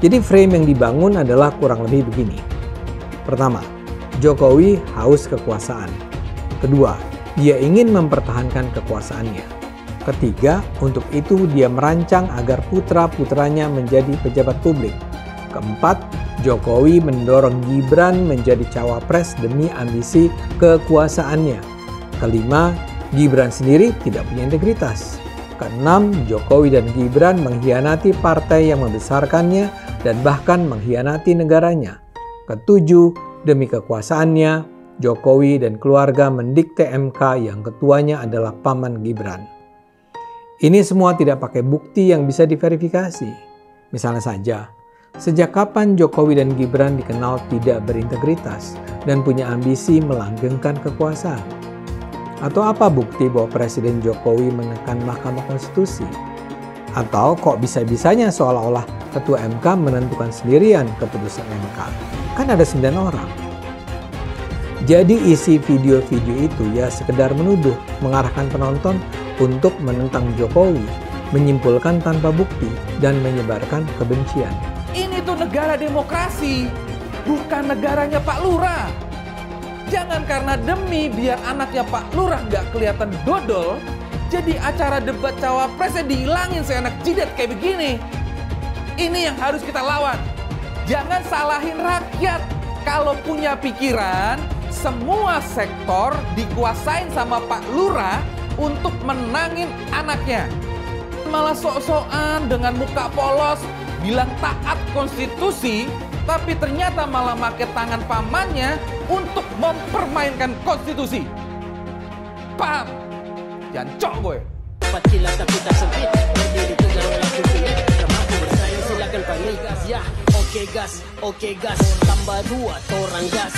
Jadi frame yang dibangun adalah kurang lebih begini. Pertama, Jokowi haus kekuasaan. Kedua, dia ingin mempertahankan kekuasaannya. Ketiga, untuk itu dia merancang agar putra-putranya menjadi pejabat publik. Keempat, Jokowi mendorong Gibran menjadi cawapres demi ambisi kekuasaannya. Kelima, Gibran sendiri tidak punya integritas. Keenam, Jokowi dan Gibran mengkhianati partai yang membesarkannya dan bahkan mengkhianati negaranya. Ketujuh, demi kekuasaannya, Jokowi dan keluarga mendikte MK yang ketuanya adalah paman Gibran. Ini semua tidak pakai bukti yang bisa diverifikasi. Misalnya saja, sejak kapan Jokowi dan Gibran dikenal tidak berintegritas dan punya ambisi melanggengkan kekuasaan? Atau apa bukti bahwa Presiden Jokowi menekan Mahkamah Konstitusi? Atau kok bisa-bisanya seolah-olah Ketua MK menentukan sendirian keputusan MK? Kan ada 9 orang. Jadi isi video-video itu ya sekedar menuduh, mengarahkan penonton untuk menentang Jokowi, menyimpulkan tanpa bukti, dan menyebarkan kebencian. Ini tuh negara demokrasi, bukan negaranya Pak Lurah. Jangan karena demi biar anaknya Pak Lurah nggak kelihatan dodol, jadi acara debat cawapresnya dihilangin seenak jidat kayak begini. Ini yang harus kita lawan. Jangan salahin rakyat. Kalau punya pikiran, semua sektor dikuasain sama Pak Lurah untuk menangin anaknya. Malah sok-sokan dengan muka polos, bilang taat konstitusi, tapi ternyata malah pakai tangan pamannya untuk mempermainkan konstitusi. Paham? Jangan cok gue. Oke gas, tambah 2 torang gas.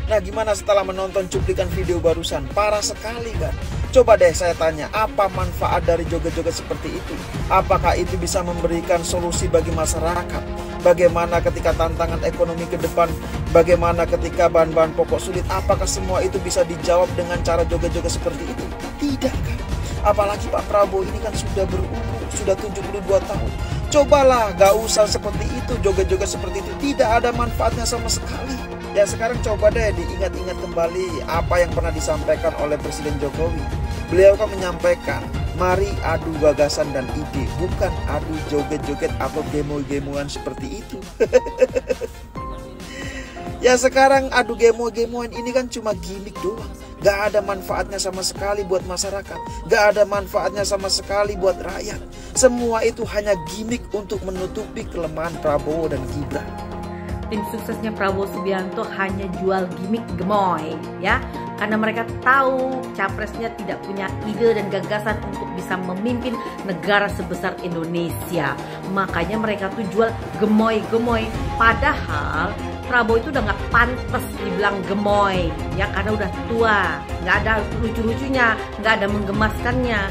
Nah, gimana setelah menonton cuplikan video barusan? Parah sekali kan? Coba deh saya tanya, apa manfaat dari joget-joget seperti itu? Apakah itu bisa memberikan solusi bagi masyarakat? Bagaimana ketika tantangan ekonomi ke depan? Bagaimana ketika bahan-bahan pokok sulit? Apakah semua itu bisa dijawab dengan cara joget-joget seperti itu? Tidak kan? Apalagi Pak Prabowo ini kan sudah berumur, sudah 72 tahun. Cobalah, gak usah seperti itu, joget-joget seperti itu. Tidak ada manfaatnya sama sekali. Ya sekarang coba deh diingat-ingat kembali apa yang pernah disampaikan oleh Presiden Jokowi. Beliau kan menyampaikan, mari adu gagasan dan ide, bukan adu joget-joget atau gemo-gemoan seperti itu. Ya sekarang adu gemo-gemoan ini kan cuma gimmick doang. Gak ada manfaatnya sama sekali buat masyarakat. Gak ada manfaatnya sama sekali buat rakyat. Semua itu hanya gimmick untuk menutupi kelemahan Prabowo dan Gibran. Tim suksesnya Prabowo Subianto hanya jual gimmick gemoy, ya, karena mereka tahu capresnya tidak punya ide dan gagasan untuk bisa memimpin negara sebesar Indonesia. Makanya mereka tuh jual gemoy-gemoy. Padahal Prabowo itu udah nggak pantas dibilang gemoy, ya, karena udah tua, nggak ada lucu-lucunya, nggak ada menggemaskannya.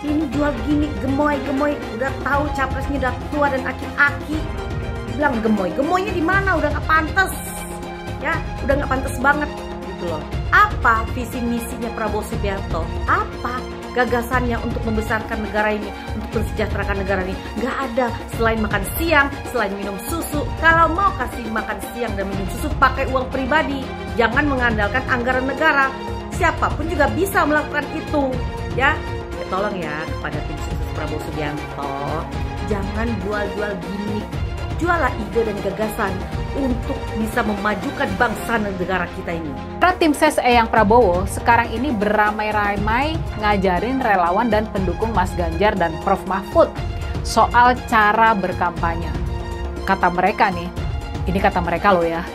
Ini jual gimmick gemoy-gemoy, udah tahu capresnya udah tua dan aki-aki. Bilang gemoynya di mana, udah nggak pantas, ya, udah nggak pantas banget gitu loh. Apa visi misinya Prabowo Subianto? Apa gagasannya untuk membesarkan negara ini, untuk mensejahterakan negara ini? Nggak ada, selain makan siang, selain minum susu. Kalau mau kasih makan siang dan minum susu, pakai uang pribadi, jangan mengandalkan anggaran negara. Siapapun juga bisa melakukan itu, ya. Tolong ya kepada tim sukses Prabowo Subianto, jangan jual-jual gimmick. Jualah ide dan gagasan untuk bisa memajukan bangsa dan negara kita ini. Karena tim ses Eyang Prabowo sekarang ini beramai-ramai ngajarin relawan dan pendukung Mas Ganjar dan Prof Mahfud soal cara berkampanye. Kata mereka nih, ini kata mereka loh ya.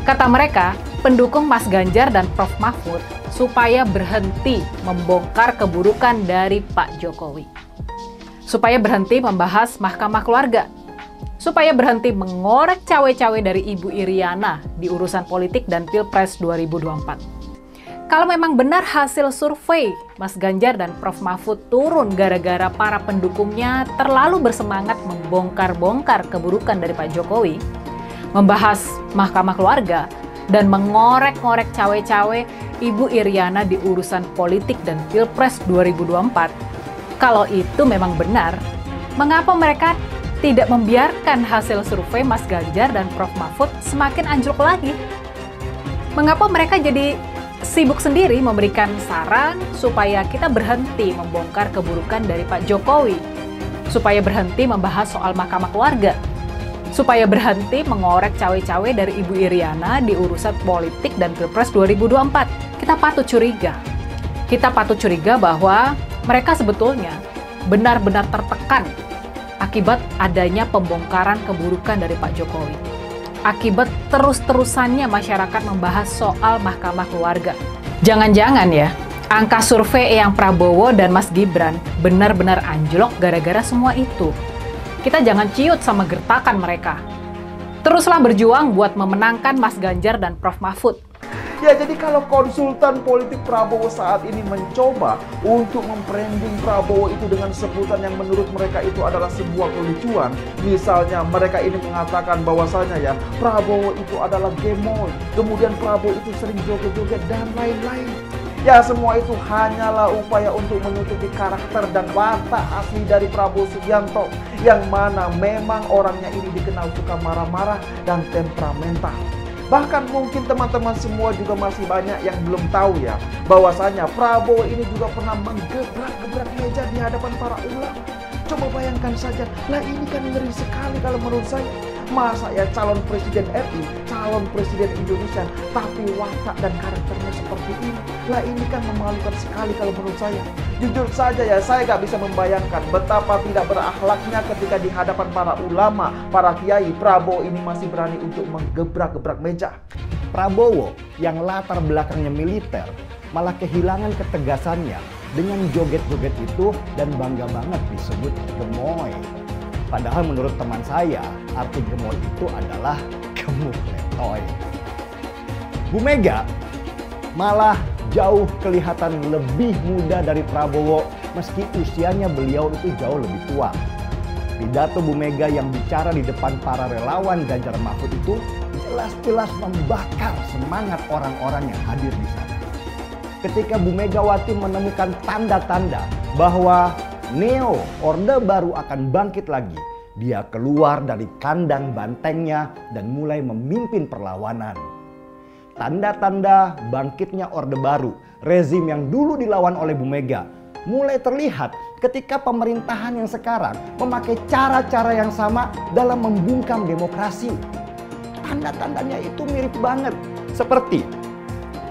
Kata mereka, pendukung Mas Ganjar dan Prof Mahfud supaya berhenti membongkar keburukan dari Pak Jokowi. Supaya berhenti membahas Mahkamah Keluarga. Supaya berhenti mengorek cawe-cawe dari Ibu Iriana di urusan politik dan Pilpres 2024. Kalau memang benar hasil survei Mas Ganjar dan Prof Mahfud turun gara-gara para pendukungnya terlalu bersemangat membongkar-bongkar keburukan dari Pak Jokowi, membahas Mahkamah Keluarga, dan mengorek-ngorek cawe-cawe Ibu Iriana di urusan politik dan Pilpres 2024, kalau itu memang benar, Mengapa mereka tidak membiarkan hasil survei Mas Ganjar dan Prof Mahfud semakin anjlok lagi? Mengapa mereka jadi sibuk sendiri memberikan saran supaya kita berhenti membongkar keburukan dari Pak Jokowi, supaya berhenti membahas soal Mahkamah Keluarga, supaya berhenti mengorek cawe-cawe dari Ibu Iriana di urusan politik dan Pilpres 2024. Kita patut curiga. Kita patut curiga bahwa mereka sebetulnya benar-benar tertekan akibat adanya pembongkaran keburukan dari Pak Jokowi. Akibat terus-terusannya masyarakat membahas soal Mahkamah Keluarga. Jangan-jangan ya, angka survei yang Prabowo dan Mas Gibran benar-benar anjlok gara-gara semua itu. Kita jangan ciut sama gertakan mereka. Teruslah berjuang buat memenangkan Mas Ganjar dan Prof Mahfud. Ya, jadi kalau konsultan politik Prabowo saat ini mencoba untuk membranding Prabowo itu dengan sebutan yang menurut mereka itu adalah sebuah kelucuan. Misalnya mereka ini mengatakan bahwasanya ya, Prabowo itu adalah gemoy, kemudian Prabowo itu sering joget-joget dan lain-lain. Ya, semua itu hanyalah upaya untuk menutupi karakter dan watak asli dari Prabowo Subianto, yang mana memang orangnya ini dikenal suka marah-marah dan temperamental. Bahkan mungkin teman-teman semua juga masih banyak yang belum tahu ya, bahwasanya Prabowo ini juga pernah menggebrak-gebrak meja di hadapan para ulama. Coba bayangkan saja, lah ini kan ngeri sekali kalau menurut saya. Masa ya calon presiden RI, calon presiden Indonesia, tapi watak dan karakternya seperti ini. Lah ini kan memalukan sekali kalau menurut saya. Jujur saja ya, saya gak bisa membayangkan betapa tidak berakhlaknya ketika di hadapan para ulama, para kiai, Prabowo ini masih berani untuk menggebrak-gebrak meja. Prabowo yang latar belakangnya militer malah kehilangan ketegasannya dengan joget-joget itu dan bangga banget disebut gemoy. Padahal menurut teman saya, arti gemoy itu adalah gemuk letoy. Bu Mega malah jauh kelihatan lebih muda dari Prabowo meski usianya beliau itu jauh lebih tua. Pidato Bu Mega yang bicara di depan para relawan Ganjar Mahfud itu jelas-jelas membakar semangat orang-orang yang hadir di sana. Ketika Bu Megawati menemukan tanda-tanda bahwa Neo, Orde Baru akan bangkit lagi, dia keluar dari kandang bantengnya dan mulai memimpin perlawanan. Tanda-tanda bangkitnya Orde Baru, rezim yang dulu dilawan oleh Bu Mega, mulai terlihat ketika pemerintahan yang sekarang memakai cara-cara yang sama dalam membungkam demokrasi. Tanda-tandanya itu mirip banget, seperti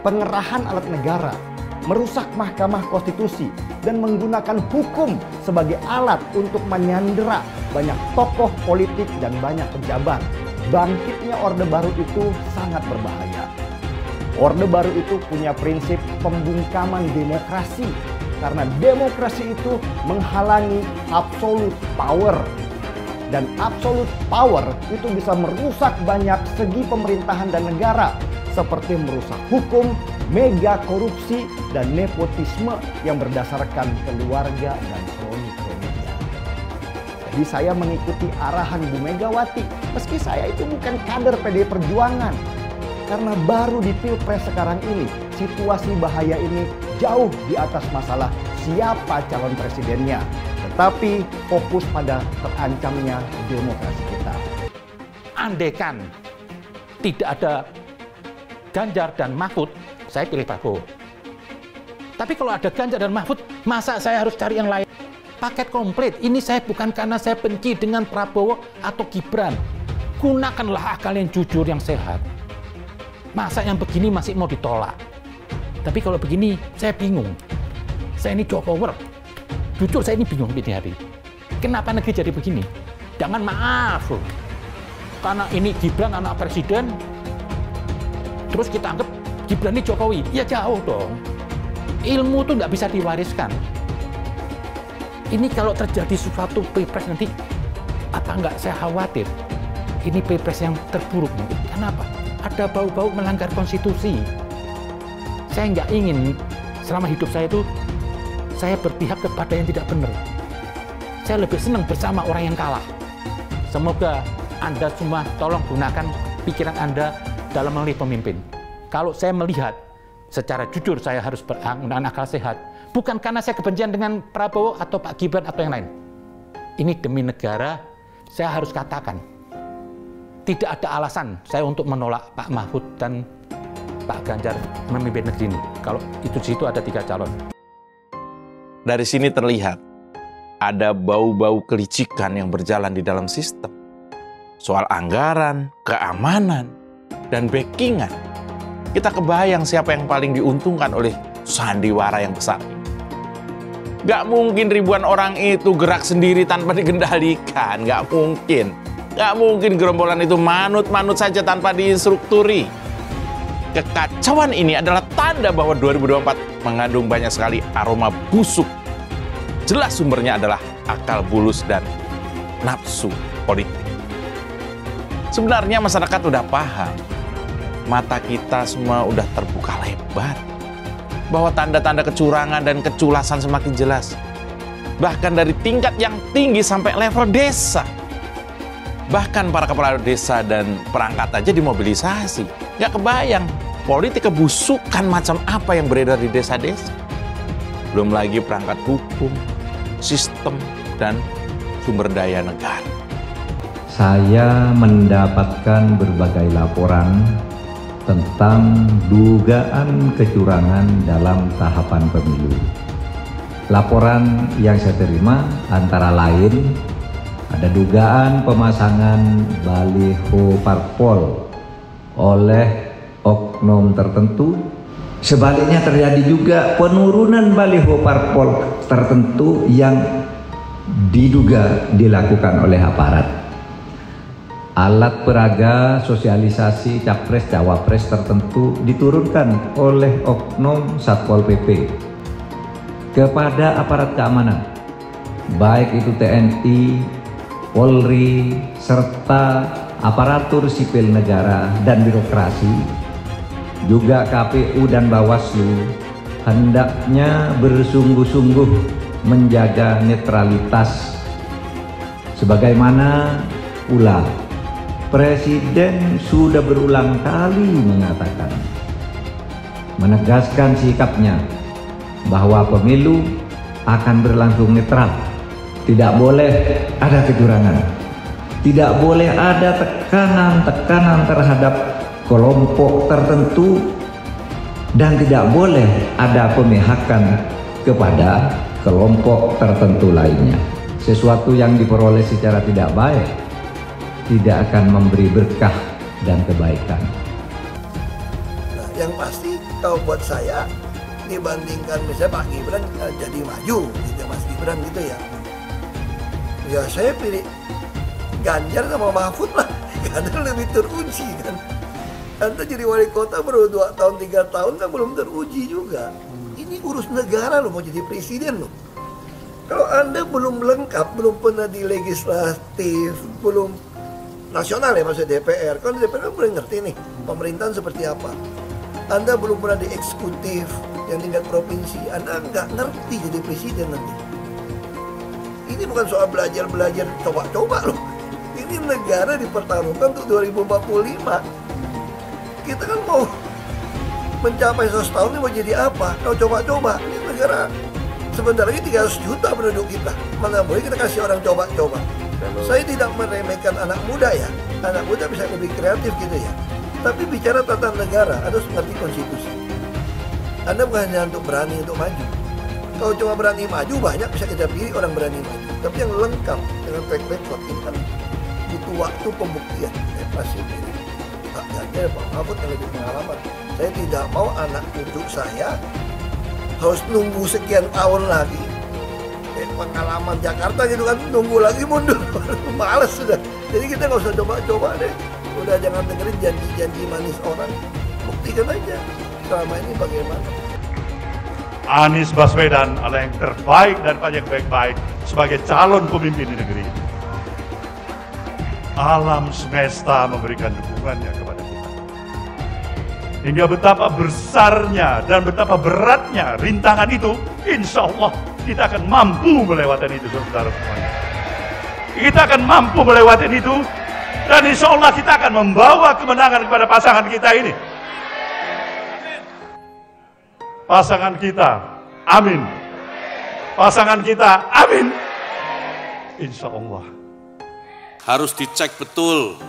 pengerahan alat negara, merusak Mahkamah Konstitusi, dan menggunakan hukum sebagai alat untuk menyandera banyak tokoh politik dan banyak pejabat. Bangkitnya Orde Baru itu sangat berbahaya. Orde Baru itu punya prinsip pembungkaman demokrasi, karena demokrasi itu menghalangi absolute power. Dan absolute power itu bisa merusak banyak segi pemerintahan dan negara, seperti merusak hukum, mega korupsi, dan nepotisme yang berdasarkan keluarga dan kroni-kroninya. Jadi saya mengikuti arahan Bu Megawati, meski saya itu bukan kader PDI Perjuangan. Karena baru di Pilpres sekarang ini, situasi bahaya ini jauh di atas masalah siapa calon presidennya, tetapi fokus pada terancamnya demokrasi kita. Andaikan tidak ada Ganjar dan Mahfud, saya pilih Prabowo. Tapi kalau ada Ganjar dan Mahfud, masa saya harus cari yang lain? Paket komplit. Ini saya bukan karena saya benci dengan Prabowo atau Gibran. Gunakanlah akal yang jujur, yang sehat. Masa yang begini masih mau ditolak? Tapi kalau begini, saya bingung. Saya ini Jokower. Jujur saya ini bingung ini hari. Kenapa negeri jadi begini? Jangan maaf. Karena ini Gibran anak presiden, terus kita anggap Gibran ini Jokowi. Ya jauh dong. Ilmu tuh nggak bisa diwariskan. Ini kalau terjadi sesuatu pilpres nanti, apa nggak saya khawatir? Ini pilpres yang terburuk mungkin. Kenapa? Ada bau-bau melanggar konstitusi. Saya nggak ingin selama hidup saya itu saya berpihak kepada yang tidak benar. Saya lebih senang bersama orang yang kalah. Semoga Anda semua tolong gunakan pikiran Anda dalam memilih pemimpin. Kalau saya melihat secara jujur saya harus menggunakan akal sehat, bukan karena saya kebencian dengan Prabowo atau Pak Gibran atau yang lain. ini demi negara, saya harus katakan, tidak ada alasan saya untuk menolak Pak Mahfud dan Pak Ganjar memimpin negeri ini. Kalau itu di situ ada 3 calon. Dari sini terlihat ada bau-bau kelicikan yang berjalan di dalam sistem. Soal anggaran, keamanan, dan backingan. Kita kebayang siapa yang paling diuntungkan oleh sandiwara yang besar ini. Gak mungkin ribuan orang itu gerak sendiri tanpa dikendalikan. Gak mungkin. Gak mungkin gerombolan itu manut-manut saja tanpa diinstrukturi. Kekacauan ini adalah tanda bahwa 2024 mengandung banyak sekali aroma busuk. Jelas sumbernya adalah akal bulus dan nafsu politik. Sebenarnya masyarakat udah paham. Mata kita semua udah terbuka lebar. Bahwa tanda-tanda kecurangan dan keculasan semakin jelas. Bahkan dari tingkat yang tinggi sampai level desa. Bahkan para kepala desa dan perangkat aja dimobilisasi. Gak kebayang politik kebusukan macam apa yang beredar di desa-desa. Belum lagi perangkat hukum, sistem, dan sumber daya negara. Saya mendapatkan berbagai laporan tentang dugaan kecurangan dalam tahapan pemilu. Laporan yang saya terima antara lain ada dugaan pemasangan baliho parpol oleh oknum tertentu. Sebaliknya terjadi juga penurunan baliho parpol tertentu yang diduga dilakukan oleh aparat. Alat peraga sosialisasi capres-cawapres tertentu diturunkan oleh oknum Satpol PP kepada aparat keamanan, baik itu TNI, Polri, serta aparatur sipil negara dan birokrasi, juga KPU dan Bawaslu, hendaknya bersungguh-sungguh menjaga netralitas. Sebagaimana pula Presiden sudah berulang kali mengatakan, menegaskan sikapnya bahwa pemilu akan berlangsung netral. Tidak boleh ada kecurangan. Tidak boleh ada tekanan-tekanan terhadap kelompok tertentu. Dan tidak boleh ada pemihakan kepada kelompok tertentu lainnya. Sesuatu yang diperoleh secara tidak baik tidak akan memberi berkah dan kebaikan. Nah, yang pasti kalau buat saya dibandingkan misalnya Pak Gibran jadi maju gitu, Mas Gibran gitu ya. Ya saya pilih Ganjar sama Mahfud lah, karena lebih teruji kan. Anda jadi wali kota baru 2 tahun 3 tahun kan belum teruji juga. Ini urus negara loh, mau jadi presiden loh. Kalau Anda belum lengkap, belum pernah di legislatif, belum nasional ya maksudnya DPR, kan DPR kan belum ngerti nih pemerintahan seperti apa. Anda belum pernah di eksekutif yang tingkat provinsi, Anda nggak ngerti jadi presiden nanti. Ini bukan soal belajar coba-coba loh. Ini negara dipertaruhkan untuk 2045. Kita kan mau mencapai 100 tahun ini mau jadi apa? Kalau coba-coba, ini negara sebentar lagi 300 juta penduduk kita. Mana boleh kita kasih orang coba-coba. Saya tidak meremehkan anak muda ya. Anak muda bisa lebih kreatif gitu ya. Tapi bicara tata negara, harus mengerti konstitusi. Anda bukan hanya untuk berani untuk maju. Kalau cuma berani maju, banyak bisa kita pilih orang berani maju. Tapi yang lengkap dengan track record ini kan butuh waktu pembuktian. Saya pasti pilih Pak Ganjar, Pak Mahfud yang lebih pengalaman. Saya tidak mau anak cucu saya harus nunggu sekian tahun lagi. Pengalaman Jakarta gitu kan, nunggu lagi mundur. Males sudah. Jadi kita nggak usah coba-coba deh. Udah jangan dengerin janji-janji manis orang. Buktikan aja selama ini bagaimana. Anies Baswedan adalah yang terbaik dan banyak baik-baik sebagai calon pemimpin di negeri ini. Alam semesta memberikan dukungannya kepada kita. Hingga betapa besarnya dan betapa beratnya rintangan itu, insya Allah kita akan mampu melewati itu, saudara semuanya. Kita akan mampu melewati itu, dan insya Allah kita akan membawa kemenangan kepada pasangan kita ini. Pasangan kita, amin. Pasangan kita, amin. insya Allah. Harus dicek betul,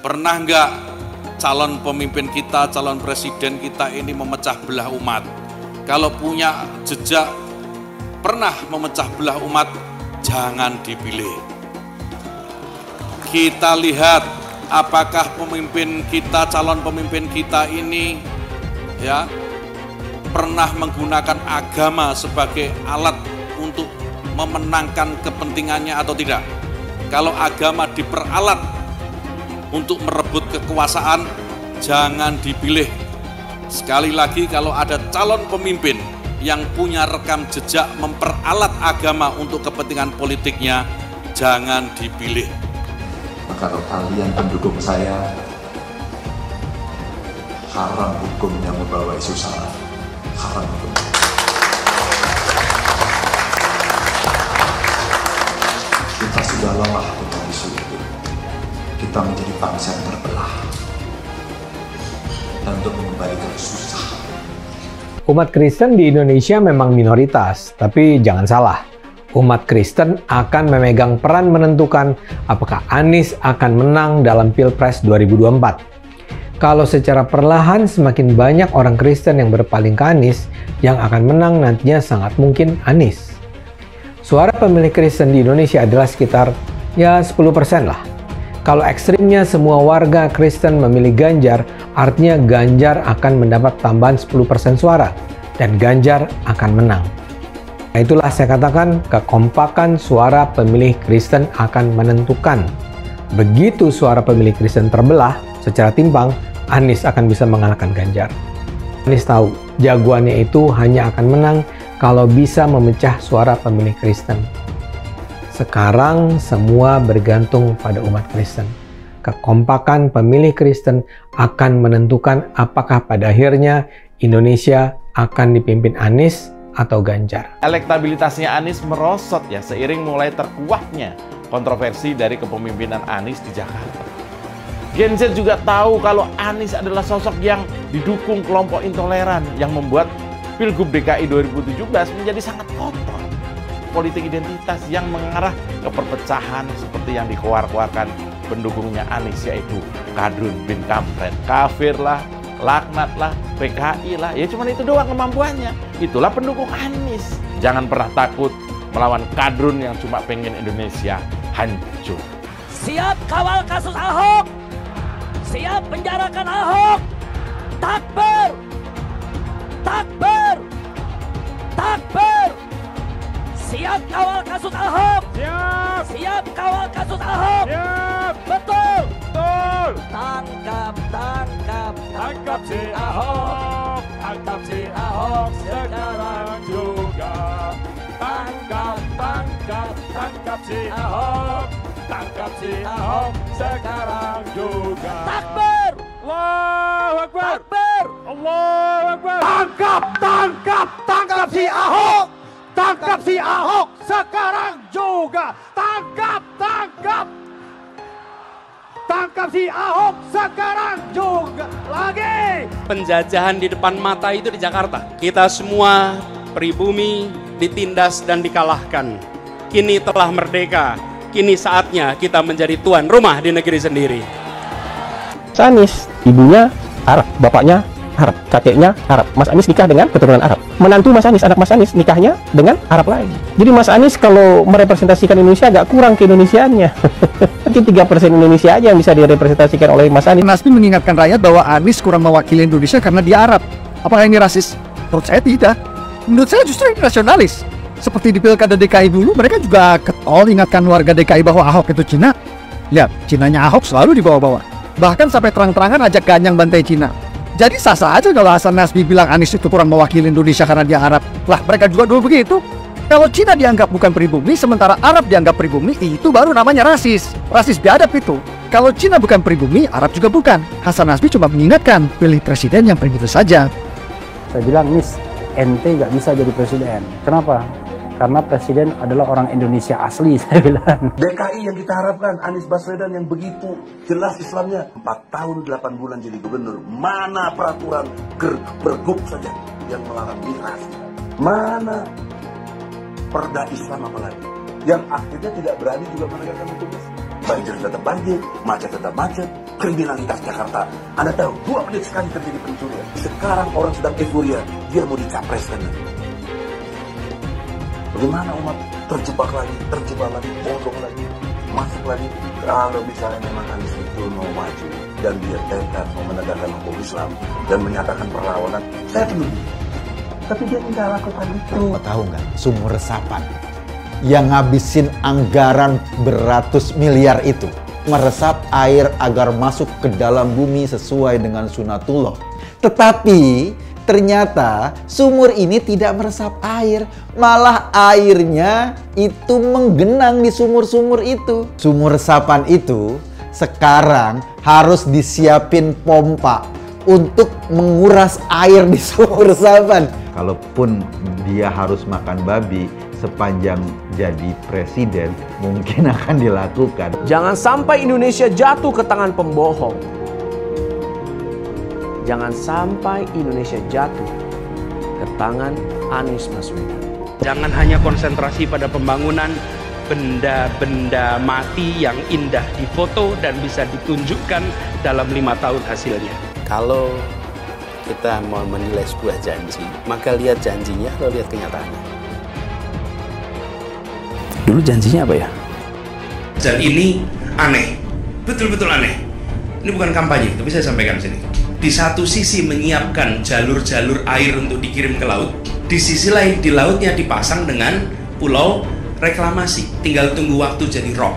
pernah nggak calon pemimpin kita, calon presiden kita ini memecah belah umat. Kalau punya jejak pernah memecah belah umat, jangan dipilih. Kita lihat apakah pemimpin kita, calon pemimpin kita ini ya pernah menggunakan agama sebagai alat untuk memenangkan kepentingannya atau tidak. Kalau agama diperalat untuk merebut kekuasaan, jangan dipilih. Sekali lagi, kalau ada calon pemimpin yang punya rekam jejak memperalat agama untuk kepentingan politiknya, jangan dipilih. Kalau kalian pendukung saya, haram hukumnya membawa isu sara. Haram hukum. Kita sudah lelah dengan isu itu. Kita menjadi bangsa yang terbelah. Dan untuk mengembalikan susah. Umat Kristen di Indonesia memang minoritas, tapi jangan salah. Umat Kristen akan memegang peran menentukan apakah Anies akan menang dalam Pilpres 2024. Kalau secara perlahan semakin banyak orang Kristen yang berpaling ke Anies, yang akan menang nantinya sangat mungkin Anies. Suara pemilih Kristen di Indonesia adalah sekitar 10% lah. Kalau ekstrimnya semua warga Kristen memilih Ganjar, artinya Ganjar akan mendapat tambahan 10% suara dan Ganjar akan menang. Nah, itulah saya katakan kekompakan suara pemilih Kristen akan menentukan. Begitu suara pemilih Kristen terbelah secara timpang, Anies akan bisa mengalahkan Ganjar. Anies tahu jagoannya itu hanya akan menang kalau bisa memecah suara pemilih Kristen. Sekarang semua bergantung pada umat Kristen. Kekompakan pemilih Kristen akan menentukan apakah pada akhirnya Indonesia akan dipimpin Anies atau Ganjar. Elektabilitasnya Anies merosot ya seiring mulai terkuaknya kontroversi dari kepemimpinan Anies di Jakarta. Gen Z juga tahu kalau Anies adalah sosok yang didukung kelompok intoleran yang membuat Pilgub DKI 2017 menjadi sangat kotor. Politik identitas yang mengarah ke perpecahan seperti yang dikeluarkan pendukungnya Anies, yaitu Kadrun bin Kampret, kafir lah, laknat lah, PKI lah, ya cuma itu doang kemampuannya. Itulah pendukung Anies. Jangan pernah takut melawan Kadrun yang cuma pengen Indonesia hancur. Siap kawal kasus Ahok, siap penjarakan Ahok. Takbir, takbir, takbir. Siap kawal kasus Ahok. Siap. Siap kawal kasus Ahok. Siap. Betul. Betul. Tangkap, tangkap, tangkap si Ahok. Tangkap si Ahok sekarang juga. Tangkap, tangkap, tangkap si Ahok. Tangkap si Ahok sekarang juga. Takbir. Allahu Akbar. Takbir. Allahu Akbar. Tangkap, tangkap, tangkap si Ahok. Tangkap si Ahok sekarang juga. Tangkap, tangkap. Tangkap si Ahok sekarang juga. Lagi. Penjajahan di depan mata itu di Jakarta. Kita semua pribumi ditindas dan dikalahkan. Kini telah merdeka. Kini saatnya kita menjadi tuan rumah di negeri sendiri. Anies, ibunya Arab, bapaknya Arab, kakeknya Arab. Mas Anies nikah dengan keturunan Arab. Menantu Mas Anies, anak Mas Anies nikahnya dengan Arab lagi. Jadi Mas Anies kalau merepresentasikan Indonesia agak kurang keindonesiaannya. Mungkin 3% Indonesia aja yang bisa direpresentasikan oleh Mas Anies. Nasdem mengingatkan rakyat bahwa Anies kurang mewakili Indonesia karena dia Arab. Apakah ini rasis? Menurut saya tidak. Menurut saya justru ini nasionalis. Seperti di Pilkada DKI dulu, mereka juga ketol ingatkan warga DKI bahwa Ahok itu Cina. Lihat, Cinanya Ahok selalu dibawa-bawa. Bahkan sampai terang-terangan ajak ganyang bantai Cina. Jadi sah-sah aja kalau Hasan Nasbi bilang Anies itu kurang mewakili Indonesia karena dia Arab. Lah, mereka juga dulu begitu. Kalau Cina dianggap bukan pribumi, sementara Arab dianggap pribumi, itu baru namanya rasis. Rasis biadab itu. Kalau Cina bukan pribumi, Arab juga bukan. Hasan Nasbi cuma mengingatkan, pilih presiden yang pribumi saja. Saya bilang, Nis, ente nggak bisa jadi presiden. Kenapa? Karena presiden adalah orang Indonesia asli, saya bilang. DKI yang kita harapkan, Anies Baswedan yang begitu jelas Islamnya. 4 tahun 8 bulan jadi gubernur. Mana peraturan pergub saja yang melarang miras? Mana perda Islam apalagi? yang akhirnya tidak berani juga menegakkan hukum. Banjir tetap banjir, macet tetap macet, kriminalitas Jakarta. Anda tahu, 2 menit sekali terjadi pencurian. Sekarang orang sedang euforia, dia mau dicapreskan. Bagaimana umat terjebak lagi, bodoh lagi, masuk lagi. Kalau misalnya memang Anies itu mau maju dan dia tekad mau menegakkan hukum Islam dan menyatakan perlawanan, saya penuh. Tapi dia tidak lakukan itu. Tahu nggak, sumur resapan yang ngabisin anggaran beratus miliar itu meresap air agar masuk ke dalam bumi sesuai dengan sunatullah. Tetapi ternyata sumur ini tidak meresap air, malah airnya itu menggenang di sumur-sumur itu. Sumur resapan itu sekarang harus disiapin pompa untuk menguras air di sumur resapan. Kalaupun dia harus makan babi sepanjang jadi presiden, mungkin akan dilakukan. Jangan sampai Indonesia jatuh ke tangan pembohong. Jangan sampai Indonesia jatuh ke tangan Anies Baswedan. Jangan hanya konsentrasi pada pembangunan benda-benda mati yang indah difoto dan bisa ditunjukkan dalam 5 tahun hasilnya. Kalau kita mau menilai sebuah janji, maka lihat janjinya atau lihat kenyataannya. Dulu janjinya apa ya? Dan ini aneh, betul-betul aneh. Ini bukan kampanye, tapi saya sampaikan di sini. Di satu sisi menyiapkan jalur-jalur air untuk dikirim ke laut, di sisi lain di lautnya dipasang dengan pulau reklamasi, tinggal tunggu waktu jadi rob,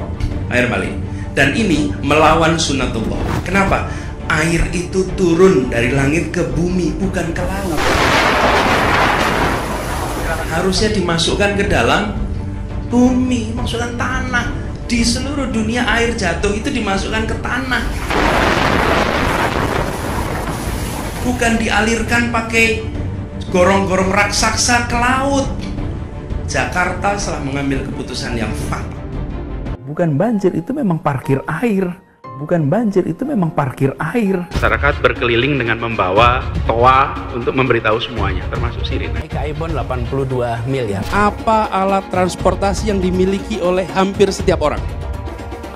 air balik. Dan ini melawan sunatullah. Kenapa? Air itu turun dari langit ke bumi, bukan ke laut. Harusnya dimasukkan ke dalam bumi, masukkan tanah. Di seluruh dunia air jatuh itu dimasukkan ke tanah, bukan dialirkan pakai gorong-gorong raksasa ke laut. Jakarta telah mengambil keputusan yang fatal. Bukan banjir, itu memang parkir air. Bukan banjir, itu memang parkir air. Masyarakat berkeliling dengan membawa toa untuk memberitahu semuanya, termasuk sirine. Ibon 82 miliar. Apa alat transportasi yang dimiliki oleh hampir setiap orang?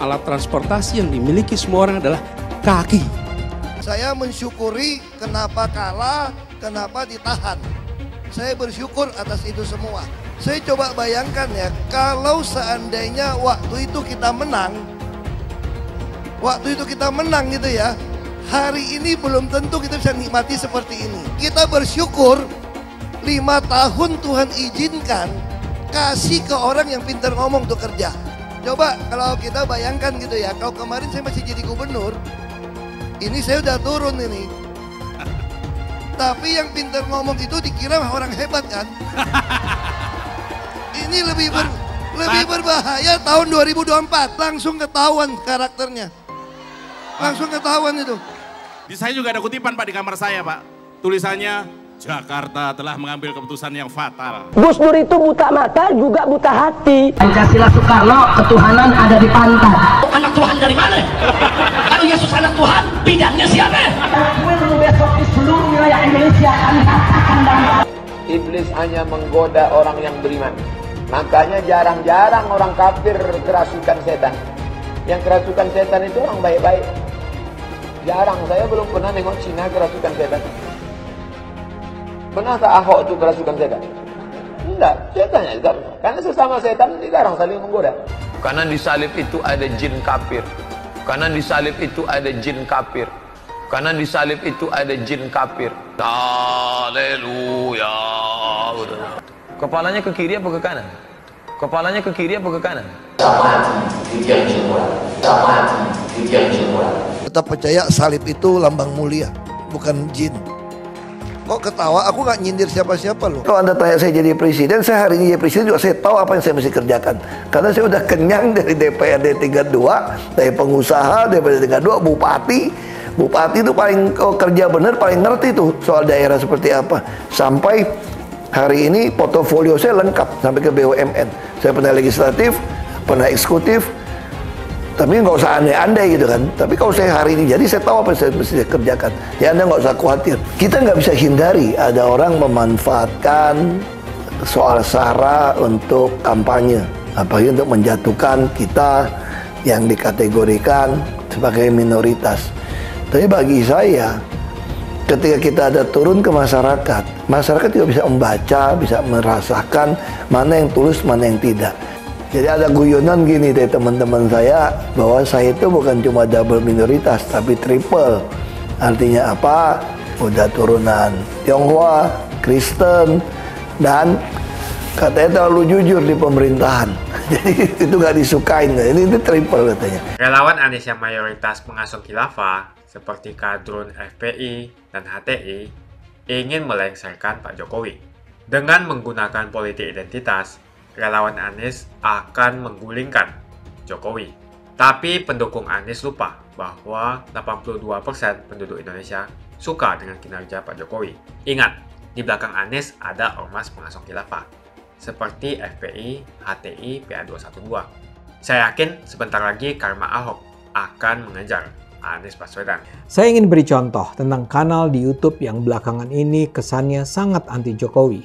Alat transportasi yang dimiliki semua orang adalah kaki. Saya mensyukuri kenapa kalah, kenapa ditahan. Saya bersyukur atas itu semua. Saya coba bayangkan ya, kalau seandainya waktu itu kita menang, gitu ya, hari ini belum tentu kita bisa nikmati seperti ini. Kita bersyukur 5 tahun Tuhan izinkan kasih ke orang yang pintar ngomong untuk kerja. Coba kalau kita bayangkan gitu ya, kalau kemarin saya masih jadi gubernur, ini saya udah turun ini. Tapi yang pintar ngomong itu dikira orang hebat kan? Ini lebih berbahaya tahun 2024. Langsung ketahuan karakternya. Langsung ketahuan itu. Di saya juga ada kutipan Pak di kamar saya Pak. Tulisannya, Jakarta telah mengambil keputusan yang fatal. Gus Dur itu buta mata juga buta hati. Pancasila Soekarno, ketuhanan ada di pantat. Anak Tuhan dari mana? Kalau Yesus anak Tuhan, bidangnya siapa? Besok di seluruh wilayah Indonesia kami katakan dan Iblis hanya menggoda orang yang beriman. Makanya jarang-jarang orang kafir kerasukan setan. Yang kerasukan setan itu orang baik-baik. Jarang, saya belum pernah nengok Cina kerasukan setan. Pernah tak Ahok itu kerasukan setan? Enggak, setannya juga. Karena sesama setan dilarang saling menggoda. Karena di salib itu ada jin kafir. Karena di salib itu ada jin kafir. Karena di salib itu ada jin kafir. Haleluya. Kepalanya ke kiri apa ke kanan? Kepalanya ke kiri apa ke kanan? Tetap percaya salib itu lambang mulia, bukan jin. Kok ketawa? Aku nggak nyindir siapa-siapa loh. Kalau Anda tanya saya jadi presiden, saya hari ini jadi presiden juga saya tahu apa yang saya mesti kerjakan. Karena saya udah kenyang dari DPRD tingkat 2, dari pengusaha, DPRD tingkat 2, bupati. Bupati itu paling kerja benar, paling ngerti tuh soal daerah seperti apa. Sampai hari ini portofolio saya lengkap sampai ke BUMN. Saya pernah legislatif, pernah eksekutif, tapi nggak usah andai-andai gitu kan. Tapi kalau saya hari ini jadi saya tahu apa yang saya mesti kerjakan. Ya Anda nggak usah khawatir. Kita nggak bisa hindari ada orang memanfaatkan soal SARA untuk kampanye. apalagi untuk menjatuhkan kita yang dikategorikan sebagai minoritas. Tapi bagi saya, ketika kita ada turun ke masyarakat, masyarakat juga bisa membaca, bisa merasakan mana yang tulus, mana yang tidak. Jadi ada guyonan gini dari teman-teman saya, bahwa saya itu bukan cuma double minoritas, tapi triple. Artinya apa? Udah turunan Tionghoa, Kristen, dan katanya terlalu jujur di pemerintahan. Jadi itu gak disukain. Ini triple katanya. Relawan Anies yang mayoritas pengasuh khilafah seperti kadrun FPI dan HTI ingin melengsarkan Pak Jokowi. Dengan menggunakan politik identitas, relawan Anies akan menggulingkan Jokowi. Tapi pendukung Anies lupa bahwa 82% penduduk Indonesia suka dengan kinerja Pak Jokowi. Ingat, di belakang Anies ada ormas pengasuh khilafah seperti FPI, HTI, PA212. Saya yakin sebentar lagi karma Ahok akan mengejar Anies Baswedan. Saya ingin beri contoh tentang kanal di YouTube yang belakangan ini kesannya sangat anti Jokowi.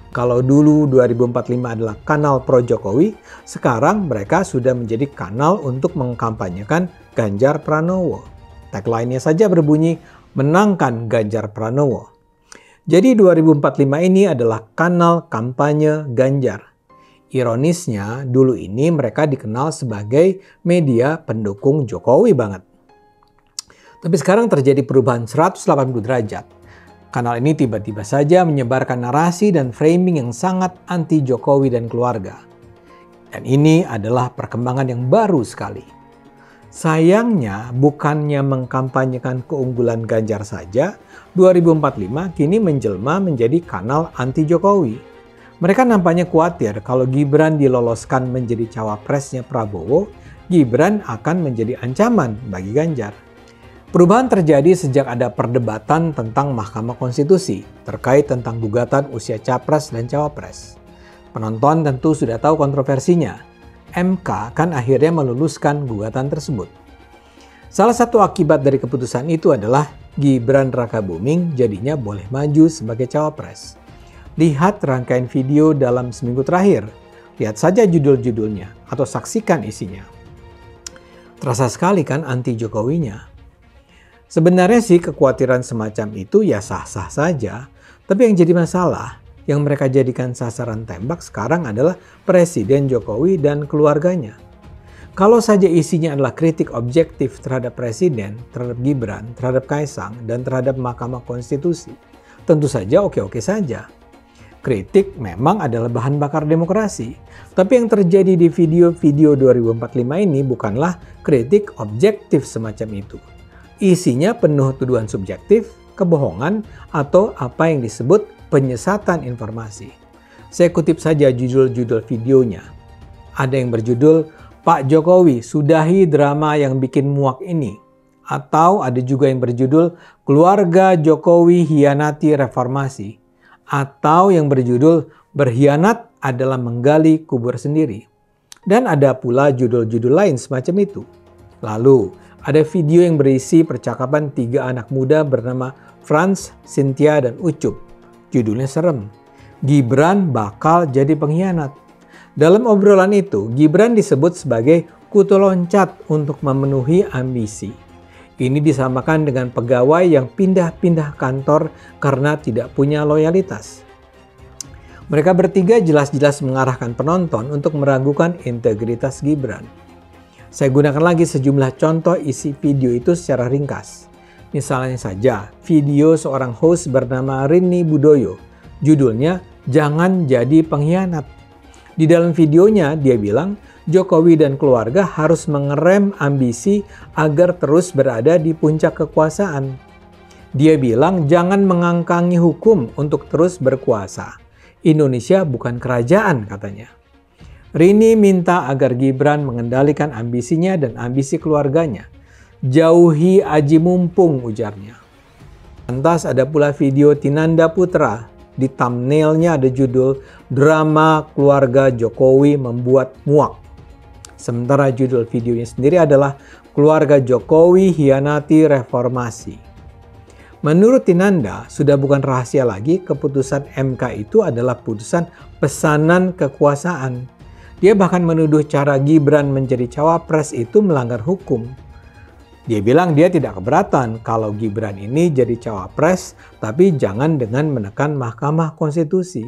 Kalau dulu 2045 adalah kanal pro Jokowi, sekarang mereka sudah menjadi kanal untuk mengkampanyekan Ganjar Pranowo. Tagline-nya saja berbunyi, menangkan Ganjar Pranowo. Jadi 2045 ini adalah kanal kampanye Ganjar. Ironisnya, dulu ini mereka dikenal sebagai media pendukung Jokowi banget. Tapi sekarang terjadi perubahan 180 derajat. Kanal ini tiba-tiba saja menyebarkan narasi dan framing yang sangat anti Jokowi dan keluarga. Dan ini adalah perkembangan yang baru sekali. Sayangnya, bukannya mengkampanyekan keunggulan Ganjar saja, 2045 kini menjelma menjadi kanal anti Jokowi. Mereka nampaknya khawatir kalau Gibran diloloskan menjadi cawapresnya Prabowo, Gibran akan menjadi ancaman bagi Ganjar. Perubahan terjadi sejak ada perdebatan tentang Mahkamah Konstitusi terkait tentang gugatan usia capres dan cawapres. Penonton tentu sudah tahu kontroversinya. MK kan akhirnya meluluskan gugatan tersebut. Salah satu akibat dari keputusan itu adalah Gibran Rakabuming jadinya boleh maju sebagai cawapres. Lihat rangkaian video dalam seminggu terakhir. Lihat saja judul-judulnya atau saksikan isinya. Terasa sekali kan anti Jokowinya. Sebenarnya sih kekhawatiran semacam itu ya sah-sah saja, tapi yang jadi masalah, yang mereka jadikan sasaran tembak sekarang adalah Presiden Jokowi dan keluarganya. Kalau saja isinya adalah kritik objektif terhadap Presiden, terhadap Gibran, terhadap Kaisang, dan terhadap Mahkamah Konstitusi, tentu saja oke-oke saja. Kritik memang adalah bahan bakar demokrasi, tapi yang terjadi di video-video 2045 ini bukanlah kritik objektif semacam itu. Isinya penuh tuduhan subjektif, kebohongan, atau apa yang disebut penyesatan informasi. Saya kutip saja judul-judul videonya. Ada yang berjudul, Pak Jokowi sudahi drama yang bikin muak ini. Atau ada juga yang berjudul, Keluarga Jokowi hianati reformasi. Atau yang berjudul, berkhianat adalah menggali kubur sendiri. Dan ada pula judul-judul lain semacam itu. Lalu, ada video yang berisi percakapan 3 anak muda bernama Franz, Cynthia, dan Ucup. Judulnya serem. Gibran bakal jadi pengkhianat. Dalam obrolan itu, Gibran disebut sebagai kutu loncat untuk memenuhi ambisi. Ini disamakan dengan pegawai yang pindah-pindah kantor karena tidak punya loyalitas. Mereka bertiga jelas-jelas mengarahkan penonton untuk meragukan integritas Gibran. Saya gunakan lagi sejumlah contoh isi video itu secara ringkas. Misalnya saja, video seorang host bernama Rini Budoyo. Judulnya, Jangan Jadi Pengkhianat. Di dalam videonya, dia bilang, Jokowi dan keluarga harus mengerem ambisi agar terus berada di puncak kekuasaan. Dia bilang, jangan mengangkangi hukum untuk terus berkuasa. Indonesia bukan kerajaan, katanya. Rini minta agar Gibran mengendalikan ambisinya dan ambisi keluarganya. Jauhi aji mumpung, ujarnya. Lantas ada pula video Tinanda Putra. Di thumbnailnya ada judul Drama Keluarga Jokowi Membuat Muak. Sementara judul videonya sendiri adalah Keluarga Jokowi Hianati Reformasi. Menurut Tinanda, sudah bukan rahasia lagi keputusan MK itu adalah putusan pesanan kekuasaan. Dia bahkan menuduh cara Gibran menjadi cawapres itu melanggar hukum. Dia bilang dia tidak keberatan kalau Gibran ini jadi cawapres, tapi jangan dengan menekan Mahkamah Konstitusi.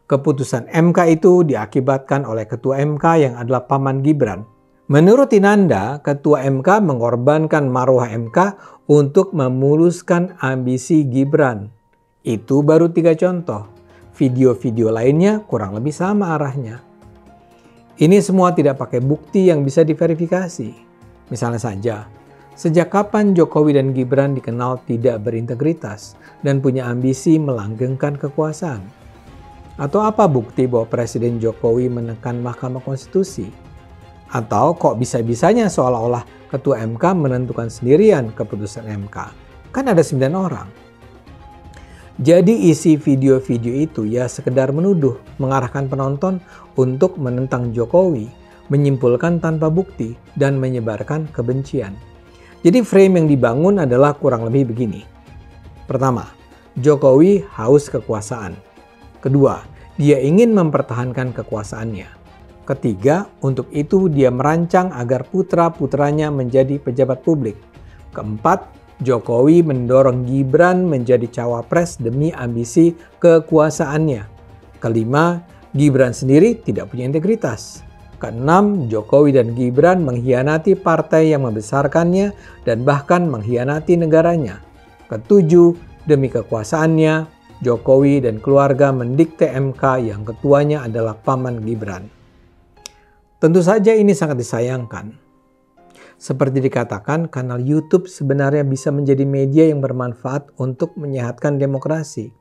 Keputusan MK itu diakibatkan oleh Ketua MK yang adalah paman Gibran. Menurut Tinanda, Ketua MK mengorbankan marwah MK untuk memuluskan ambisi Gibran. Itu baru 3 contoh. Video-video lainnya kurang lebih sama arahnya. Ini semua tidak pakai bukti yang bisa diverifikasi. Misalnya saja, sejak kapan Jokowi dan Gibran dikenal tidak berintegritas dan punya ambisi melanggengkan kekuasaan? Atau apa bukti bahwa Presiden Jokowi menekan Mahkamah Konstitusi? Atau kok bisa-bisanya seolah-olah Ketua MK menentukan sendirian keputusan MK? Kan ada 9 orang. Jadi isi video-video itu ya sekedar menuduh, mengarahkan penonton untuk menentang Jokowi, menyimpulkan tanpa bukti, dan menyebarkan kebencian. Jadi frame yang dibangun adalah kurang lebih begini. Pertama, Jokowi haus kekuasaan. Kedua, dia ingin mempertahankan kekuasaannya. Ketiga, untuk itu dia merancang agar putra-putranya menjadi pejabat publik. Keempat, Jokowi mendorong Gibran menjadi cawapres demi ambisi kekuasaannya. Kelima, Gibran sendiri tidak punya integritas. Keenam, Jokowi dan Gibran mengkhianati partai yang membesarkannya dan bahkan mengkhianati negaranya. Ketujuh, demi kekuasaannya, Jokowi dan keluarga mendikte MK yang ketuanya adalah paman Gibran. Tentu saja ini sangat disayangkan. Seperti dikatakan, kanal YouTube sebenarnya bisa menjadi media yang bermanfaat untuk menyehatkan demokrasi.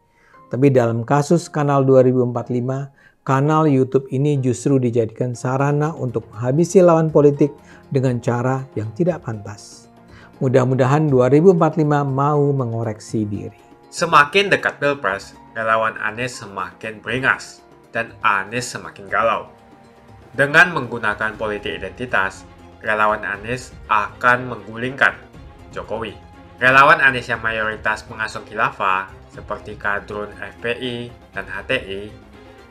Tapi dalam kasus kanal 2045, kanal YouTube ini justru dijadikan sarana untuk menghabisi lawan politik dengan cara yang tidak pantas. Mudah-mudahan 2045 mau mengoreksi diri. Semakin dekat Pilpres, relawan Anies semakin beringas dan Anies semakin galau. Dengan menggunakan politik identitas, relawan Anies akan menggulingkan Jokowi. Relawan Anies yang mayoritas mengasuh khilafah seperti kadrun FPI dan HTI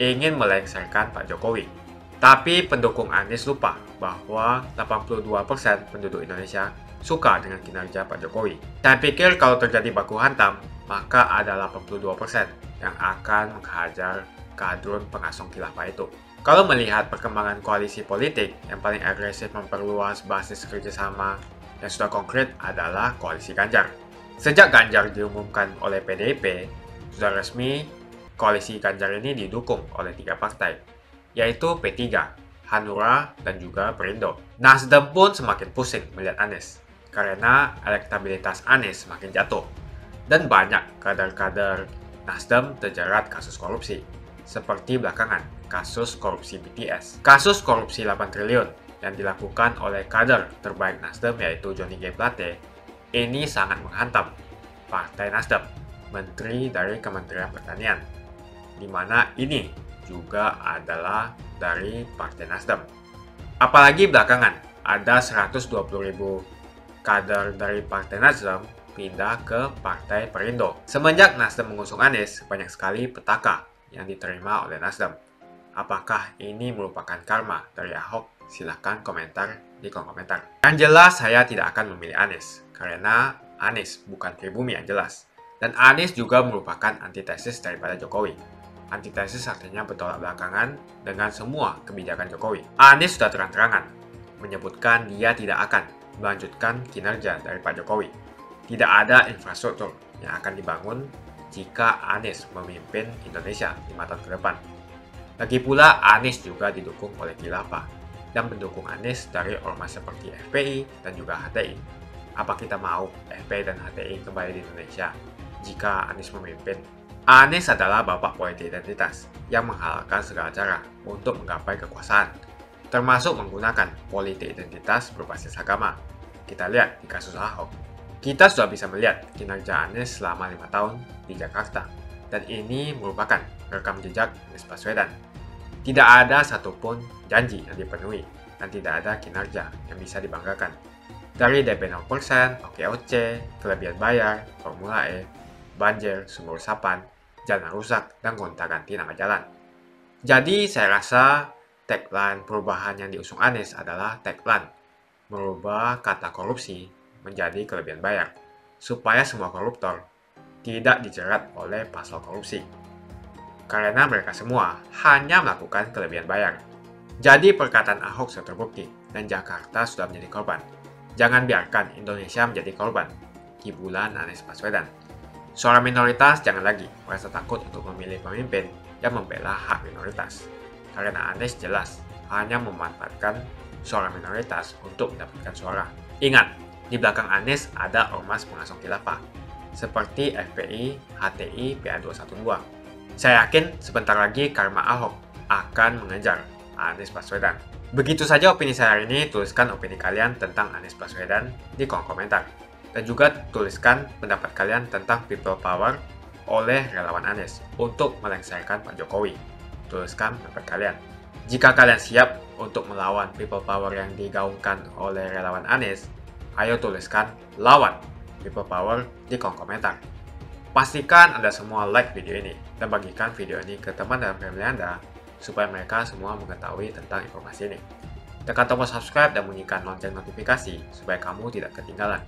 ingin melengsarkan Pak Jokowi. Tapi pendukung Anies lupa bahwa 82% penduduk Indonesia suka dengan kinerja Pak Jokowi. Saya pikir kalau terjadi baku hantam, maka ada 82% yang akan menghajar kadrun pengasuh khilafah itu. Kalau melihat perkembangan koalisi politik yang paling agresif memperluas basis kerjasama yang sudah konkret adalah koalisi Ganjar. Sejak Ganjar diumumkan oleh PDIP, sudah resmi koalisi Ganjar ini didukung oleh 3 partai, yaitu P3, Hanura, dan juga Perindo. Nasdem pun semakin pusing melihat Anies, karena elektabilitas Anies semakin jatuh, dan banyak kader-kader Nasdem terjerat kasus korupsi, seperti belakangan kasus korupsi BTS. Kasus korupsi 8 triliun yang dilakukan oleh kader terbaik Nasdem yaitu Johnny G. Plate ini sangat menghantam Partai Nasdem, menteri dari Kementerian Pertanian, di mana ini juga adalah dari Partai Nasdem. Apalagi belakangan ada 120.000 kader dari Partai Nasdem pindah ke Partai Perindo. Semenjak Nasdem mengusung Anies, banyak sekali petaka yang diterima oleh Nasdem. Apakah ini merupakan karma dari Ahok? Silahkan komentar di kolom komentar. Yang jelas saya tidak akan memilih Anies, karena Anies bukan pribumi yang jelas. Dan Anies juga merupakan antitesis daripada Jokowi. Antitesis artinya bertolak belakangan dengan semua kebijakan Jokowi. Anies sudah terang-terangan menyebutkan dia tidak akan melanjutkan kinerja dari Pak Jokowi. Tidak ada infrastruktur yang akan dibangun jika Anies memimpin Indonesia 5 tahun ke depan. Lagi pula, Anies juga didukung oleh khilafah dan pendukung Anies dari ormas seperti FPI dan juga HTI. Apa kita mau FPI dan HTI kembali di Indonesia jika Anies memimpin? Anies adalah bapak politik identitas yang menghalalkan segala cara untuk menggapai kekuasaan, termasuk menggunakan politik identitas berbasis agama. Kita lihat di kasus Ahok. Kita sudah bisa melihat kinerja Anies selama 5 tahun di Jakarta, dan ini merupakan rekam jejak Anies Baswedan. Tidak ada satupun janji yang dipenuhi, dan tidak ada kinerja yang bisa dibanggakan. Dari DP 0%, OKOC, kelebihan bayar, Formula E, banjir, sumur resapan, jalan rusak, dan gonta-ganti nama jalan. Jadi saya rasa tagline perubahan yang diusung Anies adalah tagline merubah kata korupsi menjadi kelebihan bayar, supaya semua koruptor tidak dijerat oleh pasal korupsi. Karena mereka semua hanya melakukan kelebihan bayar. Jadi perkataan Ahok sudah terbukti dan Jakarta sudah menjadi korban. Jangan biarkan Indonesia menjadi korban kibulan Anies Baswedan. Suara minoritas jangan lagi merasa takut untuk memilih pemimpin yang membela hak minoritas. Karena Anies jelas hanya memanfaatkan suara minoritas untuk mendapatkan suara. Ingat, di belakang Anies ada ormas pengasuh khilafah, seperti FPI, HTI, PA212. Saya yakin sebentar lagi karma Ahok akan mengejar Anies Baswedan. Begitu saja opini saya hari ini. Tuliskan opini kalian tentang Anies Baswedan di kolom komentar. Dan juga tuliskan pendapat kalian tentang people power oleh relawan Anies untuk melengsarkan Pak Jokowi. Tuliskan pendapat kalian. Jika kalian siap untuk melawan people power yang digaungkan oleh relawan Anies, ayo tuliskan lawan people power di kolom komentar. Pastikan Anda semua like video ini dan bagikan video ini ke teman dan family Anda supaya mereka semua mengetahui tentang informasi ini. Tekan tombol subscribe dan bunyikan lonceng notifikasi supaya kamu tidak ketinggalan